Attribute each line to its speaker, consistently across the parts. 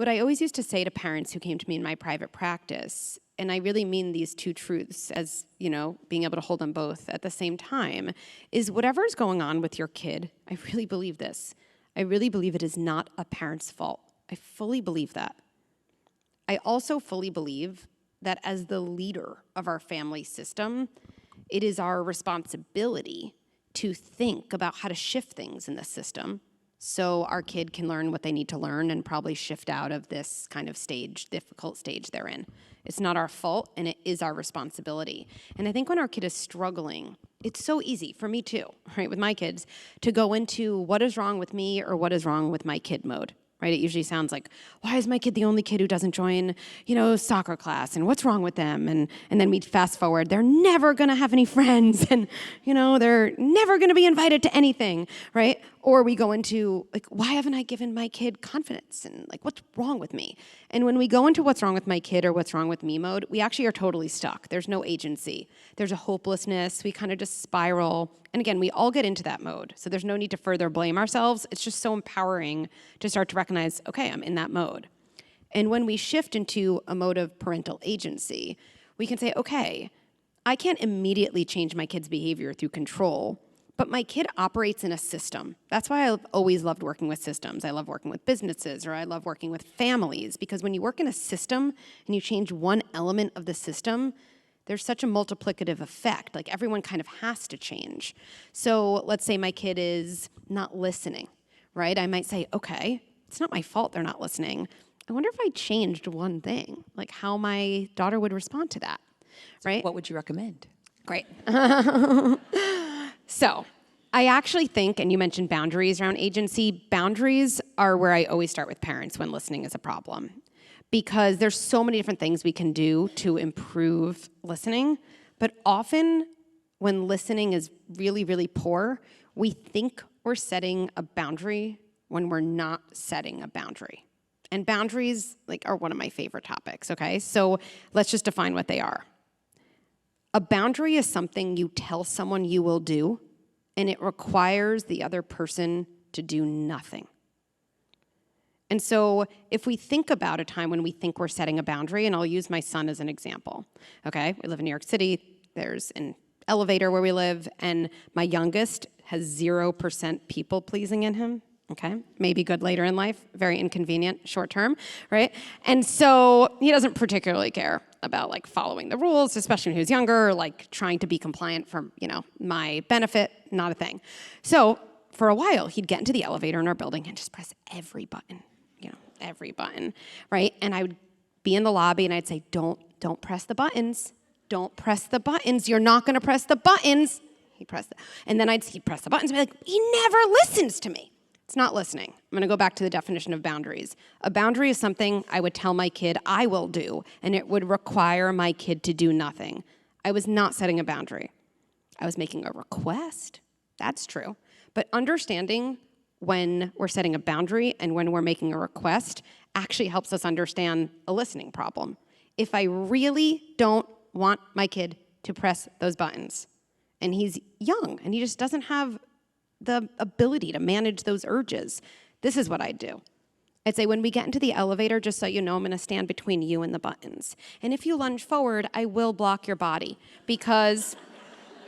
Speaker 1: what I always used to say to parents who came to me in my private practice, and I really mean these two truths as, being able to hold them both at the same time, is whatever's going on with your kid, I really believe this. I really believe it is not a parent's fault. I fully believe that. I also fully believe that as the leader of our family system, it is our responsibility to think about how to shift things in the system so our kid can learn what they need to learn and probably shift out of this kind of difficult stage they're in. It's not our fault, and it is our responsibility. And I think when our kid is struggling, it's so easy, for me too, right, with my kids, to go into what is wrong with me or what is wrong with my kid mode. Right? It usually sounds like, why is my kid the only kid who doesn't join, soccer class, and what's wrong with them? And then we fast forward, they're never gonna have any friends, and they're never gonna be invited to anything, right? Or we go into why haven't I given my kid confidence? And what's wrong with me? And when we go into what's wrong with my kid or what's wrong with me mode, we actually are totally stuck. There's no agency. There's a hopelessness. We kind of just spiral. And again, we all get into that mode. So there's no need to further blame ourselves. It's just so empowering to start to recognize, okay, I'm in that mode. And when we shift into a mode of parental agency, we can say, okay, I can't immediately change my kid's behavior through control, but my kid operates in a system. That's why I've always loved working with systems. I love working with businesses, or I love working with families, because when you work in a system and you change one element of the system, there's such a multiplicative effect. Everyone kind of has to change. So let's say my kid is not listening, right? I might say, okay, it's not my fault they're not listening. I wonder if I changed one thing, how my daughter would respond to that, right?
Speaker 2: What would you recommend?
Speaker 1: Great. So I actually think, and you mentioned boundaries around agency, boundaries are where I always start with parents when listening is a problem. Because there's so many different things we can do to improve listening, but often when listening is really, really poor, we think we're setting a boundary when we're not setting a boundary. And boundaries are one of my favorite topics, okay? So let's just define what they are. A boundary is something you tell someone you will do, and it requires the other person to do nothing. And so if we think about a time when we think we're setting a boundary, and I'll use my son as an example, okay? We live in New York City. There's an elevator where we live, and my youngest has 0% people-pleasing in him, okay? Maybe good later in life, very inconvenient short term, right? And so he doesn't particularly care about following the rules, especially when he was younger, or trying to be compliant for, my benefit, not a thing. So for a while, he'd get into the elevator in our building and just press every button. Every button, right? And I would be in the lobby and I'd say, don't press the buttons. Don't press the buttons. You're not gonna press the buttons. He'd press and then he'd press the buttons and be like, he never listens to me. It's not listening. I'm gonna go back to the definition of boundaries. A boundary is something I would tell my kid I will do, and it would require my kid to do nothing. I was not setting a boundary. I was making a request. That's true. But understanding when we're setting a boundary and when we're making a request actually helps us understand a listening problem. If I really don't want my kid to press those buttons, and he's young and he just doesn't have the ability to manage those urges, this is what I'd do. I'd say, when we get into the elevator, just so you know, I'm gonna stand between you and the buttons. And if you lunge forward, I will block your body, because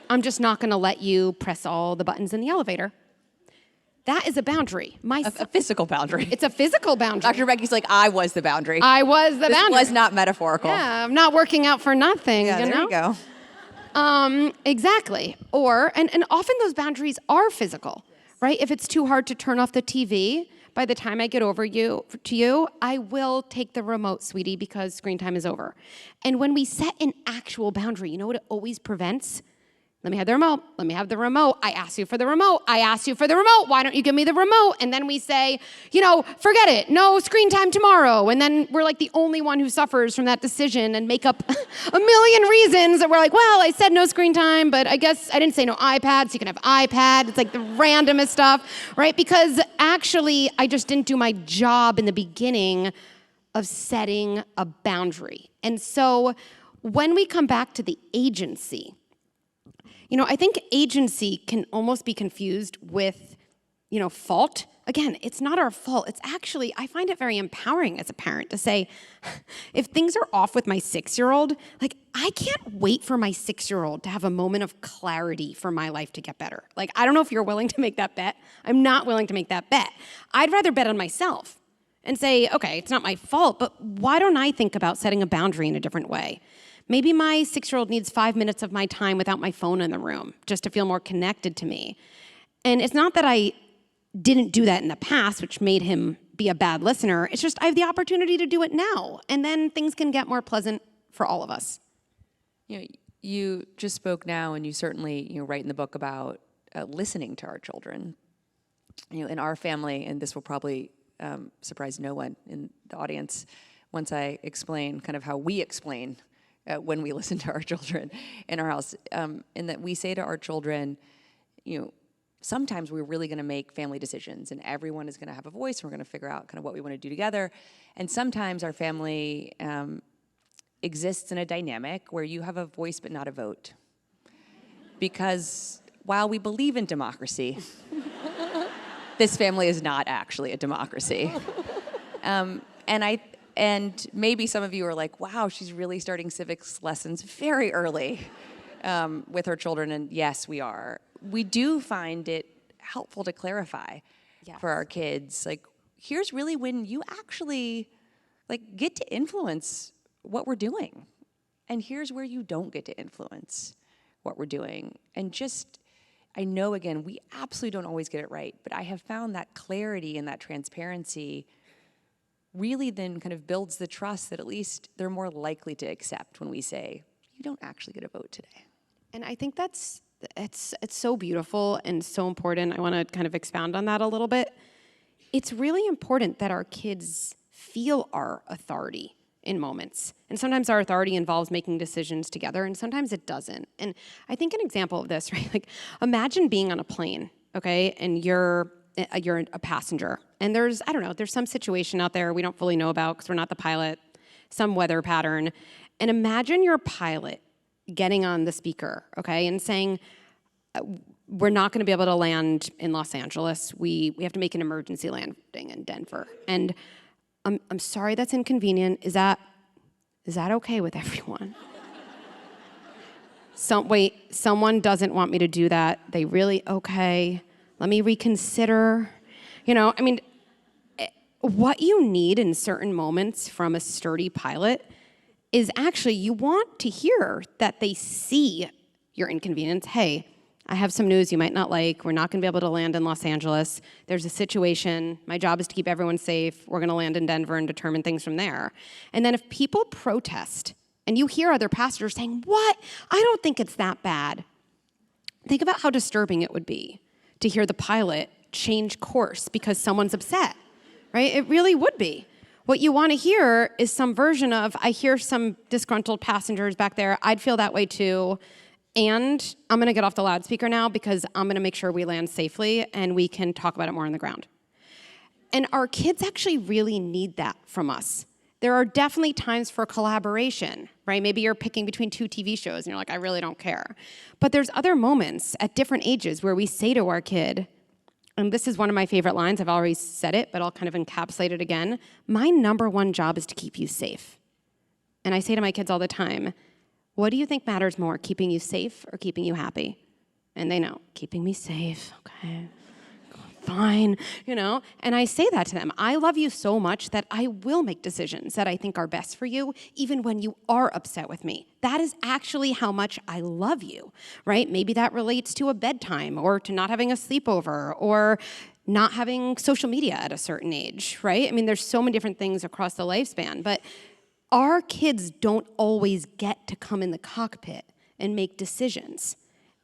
Speaker 1: I'm just not gonna let you press all the buttons in the elevator. That is a boundary.
Speaker 2: A physical boundary.
Speaker 1: It's a physical boundary.
Speaker 2: Dr. Becky's I was the boundary.
Speaker 1: I was the boundary.
Speaker 2: This was not metaphorical.
Speaker 1: Yeah, I'm not working out for nothing,
Speaker 2: Yeah, there you go.
Speaker 1: Exactly. And often those boundaries are physical, right? If it's too hard to turn off the TV, by the time I get over to you, I will take the remote, sweetie, because screen time is over. And when we set an actual boundary, you know what it always prevents? Let me have the remote. Let me have the remote. I asked you for the remote. I asked you for the remote. Why don't you give me the remote? And then we say, forget it. No screen time tomorrow. And then we're the only one who suffers from that decision and make up a million reasons that we're well, I said no screen time, but I guess I didn't say no iPad, so you can have iPad. It's the randomest stuff, right? Because actually, I just didn't do my job in the beginning of setting a boundary. And so when we come back to the agency, I think agency can almost be confused with, fault Again, it's not our fault. It's actually, I find it very empowering as a parent to say, if things are off with my 6-year-old, like, I can't wait for my 6-year-old to have a moment of clarity for my life to get better. Like, I don't know if you're willing to make that bet. I'm not willing to make that bet. I'd rather bet on myself and say, okay, it's not my fault, but why don't I think about setting a boundary in a different way? Maybe my 6-year-old needs 5 minutes of my time without my phone in the room just to feel more connected to me. And it's not that I didn't do that in the past, which made him be a bad listener. It's just I have the opportunity to do it now, and then things can get more pleasant for all of us.
Speaker 2: You just spoke now, and you certainly write in the book about listening to our children. In our family, and this will probably surprise no one in the audience once I explain kind of how we explain when we listen to our children in our house, in that we say to our children, sometimes we're really going to make family decisions, and everyone is going to have a voice, and we're going to figure out kind of what we want to do together. And sometimes our family exists in a dynamic where you have a voice but not a vote. Because while we believe in democracy, this family is not actually a democracy. And maybe some of you are like, wow, she's really starting civics lessons very early with her children, and yes, we are. We do find it helpful to clarify for our kids, like, here's really when you actually get to influence what we're doing, and here's where you don't get to influence what we're doing. And just, I know, again, we absolutely don't always get it right, but I have found that clarity and that transparency really then kind of builds the trust that at least they're more likely to accept when we say, you don't actually get a vote today.
Speaker 1: And I think it's so beautiful and so important. I want to kind of expound on that a little bit. It's really important that our kids feel our authority in moments. And sometimes our authority involves making decisions together, and sometimes it doesn't. And I think an example of this, right? Like, imagine being on a plane, okay, and you're a passenger, and there's some situation out there we don't fully know about because we're not the pilot, some weather pattern. And imagine your pilot getting on the speaker, okay, and saying, we're not going to be able to land in Los Angeles. We have to make an emergency landing in Denver. And I'm sorry that's inconvenient. Is that okay with everyone? Someone doesn't want me to do that. They really, okay, let me reconsider. What you need in certain moments from a sturdy pilot is actually, you want to hear that they see your inconvenience. Hey, I have some news you might not like. We're not going to be able to land in Los Angeles. There's a situation. My job is to keep everyone safe. We're going to land in Denver and determine things from there. And then if people protest and you hear other passengers saying, what? I don't think it's that bad. Think about how disturbing it would be to hear the pilot change course because someone's upset, right? It really would be. What you want to hear is some version of, I hear some disgruntled passengers back there. I'd feel that way too. And I'm going to get off the loudspeaker now because I'm going to make sure we land safely and we can talk about it more on the ground. And our kids actually really need that from us. There are definitely times for collaboration, right? Maybe you're picking between 2 TV shows and you're like, I really don't care. But there's other moments at different ages where we say to our kid, and this is one of my favorite lines, I've already said it, but I'll kind of encapsulate it again. My number one job is to keep you safe. And I say to my kids all the time, what do you think matters more, keeping you safe or keeping you happy? And they know, keeping me safe, okay, fine, And I say that to them. I love you so much that I will make decisions that I think are best for you, even when you are upset with me. That is actually how much I love you, right? Maybe that relates to a bedtime or to not having a sleepover or not having social media at a certain age, right? I mean, there's so many different things across the lifespan, but our kids don't always get to come in the cockpit and make decisions.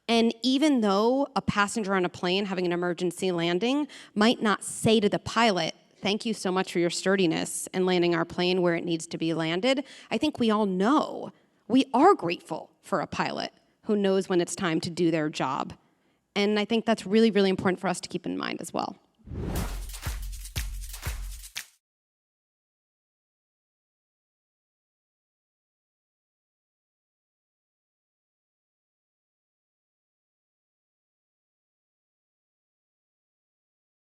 Speaker 1: And even though a passenger on a plane having an emergency landing might not say to the pilot, thank you so much for your sturdiness and landing our plane where it needs to be landed, I think we all know we are grateful for a pilot who knows when it's time to do their job. And I think that's really, really important for us to keep in mind as well.